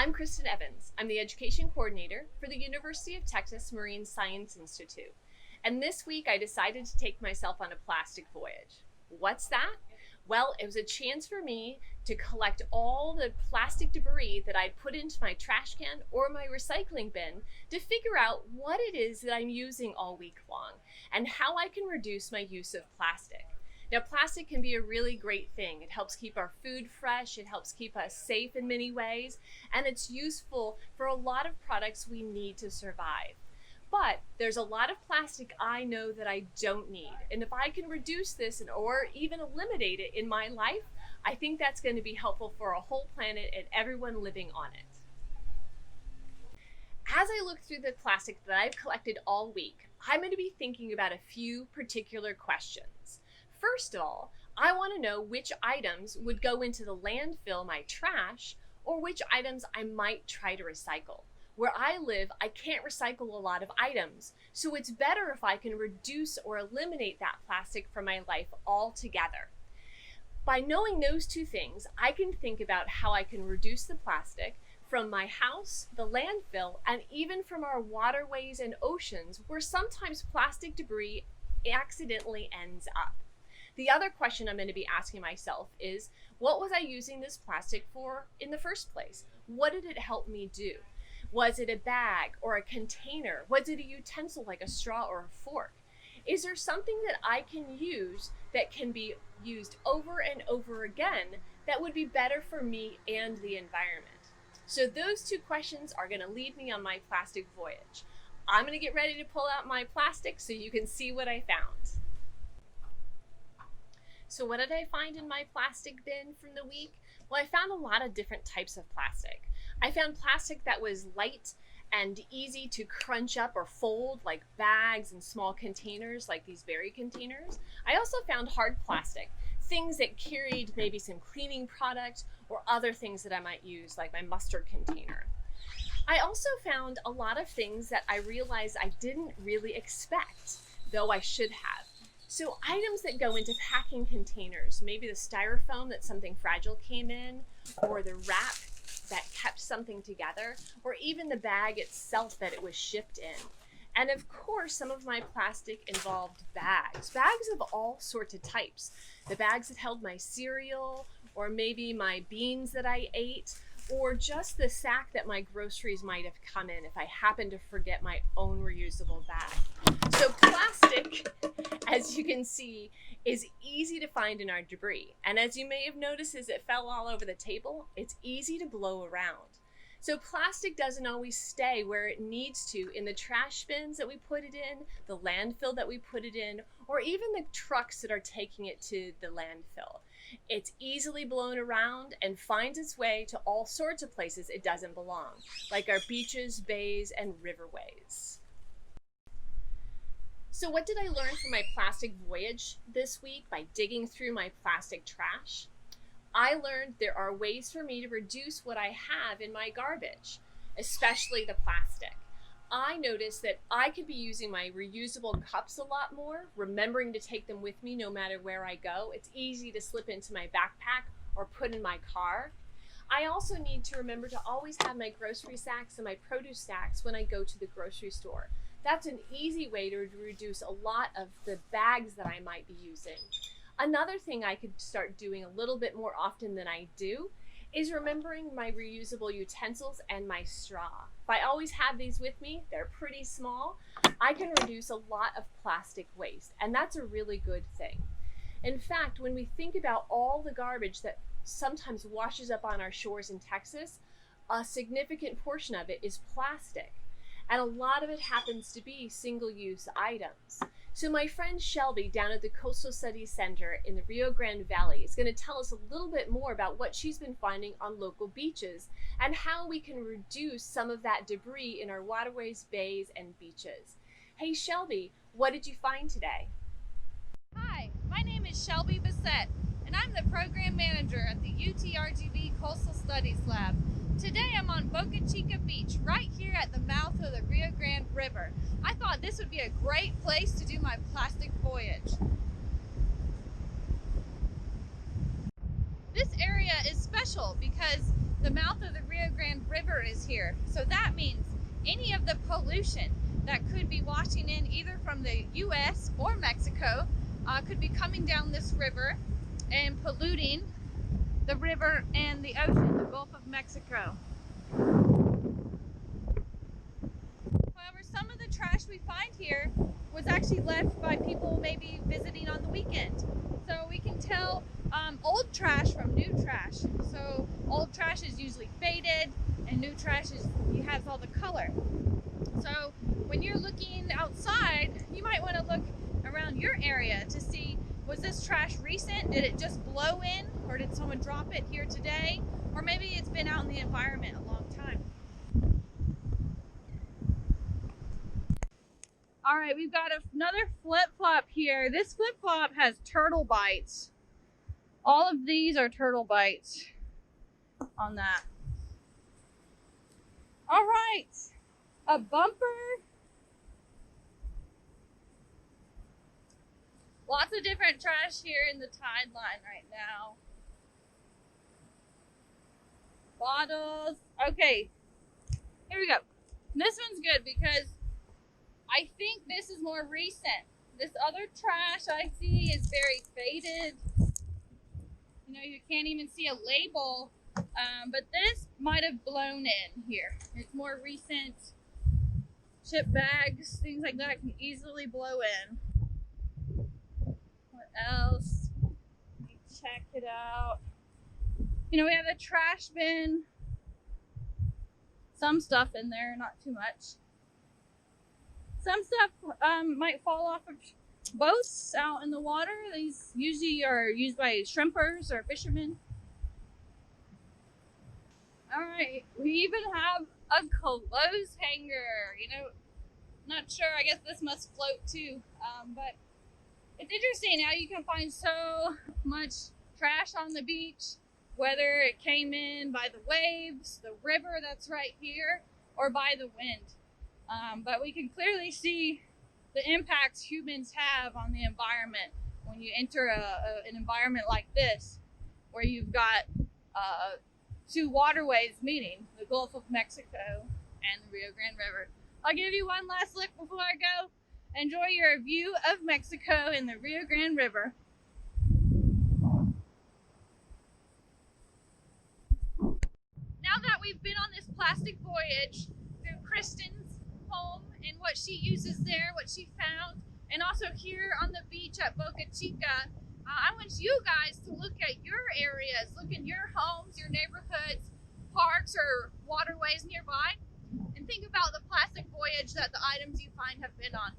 I'm Kristen Evans. I'm the Education Coordinator for the University of Texas Marine Science Institute. And this week I decided to take myself on a plastic voyage. What's that? Well, it was a chance for me to collect all the plastic debris that I'd put into my trash can or my recycling bin to figure out what it is that I'm using all week long and how I can reduce my use of plastic. Now, plastic can be a really great thing. It helps keep our food fresh, it helps keep us safe in many ways, and it's useful for a lot of products we need to survive. But there's a lot of plastic I know that I don't need. And if I can reduce this or even eliminate it in my life, I think that's going to be helpful for a whole planet and everyone living on it. As I look through the plastic that I've collected all week, I'm going to be thinking about a few particular questions. First of all, I want to know which items would go into the landfill, my trash, or which items I might try to recycle. Where I live, I can't recycle a lot of items, so it's better if I can reduce or eliminate that plastic from my life altogether. By knowing those two things, I can think about how I can reduce the plastic from my house, the landfill, and even from our waterways and oceans, where sometimes plastic debris accidentally ends up. The other question I'm going to be asking myself is, what was I using this plastic for in the first place? What did it help me do? Was it a bag or a container? Was it a utensil like a straw or a fork? Is there something that I can use that can be used over and over again that would be better for me and the environment? So those two questions are going to lead me on my plastic voyage. I'm going to get ready to pull out my plastic so you can see what I found. So what did I find in my plastic bin from the week? Well, I found a lot of different types of plastic. I found plastic that was light and easy to crunch up or fold, like bags and small containers, like these berry containers. I also found hard plastic, things that carried maybe some cleaning product or other things that I might use, like my mustard container. I also found a lot of things that I realized I didn't really expect, though I should have. So items that go into packing containers, maybe the styrofoam that something fragile came in, or the wrap that kept something together, or even the bag itself that it was shipped in. And of course, some of my plastic involved bags of all sorts of types. The bags that held my cereal, or maybe my beans that I ate, or just the sack that my groceries might have come in if I happened to forget my own reusable bag. So plastic, as you can see, is easy to find in our debris. And as you may have noticed as it fell all over the table, it's easy to blow around. So plastic doesn't always stay where it needs to in the trash bins that we put it in, the landfill that we put it in, or even the trucks that are taking it to the landfill. It's easily blown around and finds its way to all sorts of places it doesn't belong, like our beaches, bays, and riverways. So what did I learn from my plastic voyage this week by digging through my plastic trash? I learned there are ways for me to reduce what I have in my garbage, especially the plastic. I noticed that I could be using my reusable cups a lot more, remembering to take them with me no matter where I go. It's easy to slip into my backpack or put in my car. I also need to remember to always have my grocery sacks and my produce sacks when I go to the grocery store. That's an easy way to reduce a lot of the bags that I might be using. Another thing I could start doing a little bit more often than I do is remembering my reusable utensils and my straw. If I always have these with me, they're pretty small, I can reduce a lot of plastic waste, and that's a really good thing. In fact, when we think about all the garbage that sometimes washes up on our shores in Texas, a significant portion of it is plastic, and a lot of it happens to be single-use items. So my friend Shelby down at the Coastal Studies Center in the Rio Grande Valley is going to tell us a little bit more about what she's been finding on local beaches and how we can reduce some of that debris in our waterways, bays, and beaches. Hey Shelby, what did you find today? Hi, my name is Shelby Bissett, and I'm the program manager at the UTRGV Coastal Studies Lab. Today I'm on Boca Chica Beach, right here at the mouth of the Rio Grande River. I thought this would be a great place to do my plastic voyage. This area is special because the mouth of the Rio Grande River is here. So that means any of the pollution that could be washing in either from the US or Mexico could be coming down this river and polluting the river and the ocean, the Gulf of Mexico. However, some of the trash we find here was actually left by people maybe visiting on the weekend. So we can tell old trash from new trash. So old trash is usually faded and new trash has all the color. So when you're looking outside, you might want to look around your area to see, was this trash recent? Did it just blow in, or did someone drop it here today? Or maybe it's been out in the environment a long time. All right, we've got another flip-flop here. This flip-flop has turtle bites. All of these are turtle bites on that. All right, a bumper. Lots of different trash here in the tide line right now. Bottles. Okay, here we go. This one's good because I think this is more recent. This other trash I see is very faded. You know, you can't even see a label, but this might have blown in here. It's more recent. Chip bags, things like that can easily blow in. What else? Let me check it out. You know, we have a trash bin. Some stuff in there, not too much. Some stuff might fall off of boats out in the water. These usually are used by shrimpers or fishermen. All right, we even have a clothes hanger. You know, not sure. I guess this must float too. But it's interesting how you can find so much trash on the beach, whether it came in by the waves, the river that's right here, or by the wind. But we can clearly see the impacts humans have on the environment when you enter an environment like this, where you've got two waterways meeting, the Gulf of Mexico and the Rio Grande River. I'll give you one last look before I go. Enjoy your view of Mexico and the Rio Grande River. Now that we've been on this plastic voyage through Kristen's home and what she uses there, what she found, and also here on the beach at Boca Chica, I want you guys to look at your areas, look in your homes, your neighborhoods, parks, or waterways nearby, and think about the plastic voyage that the items you find have been on.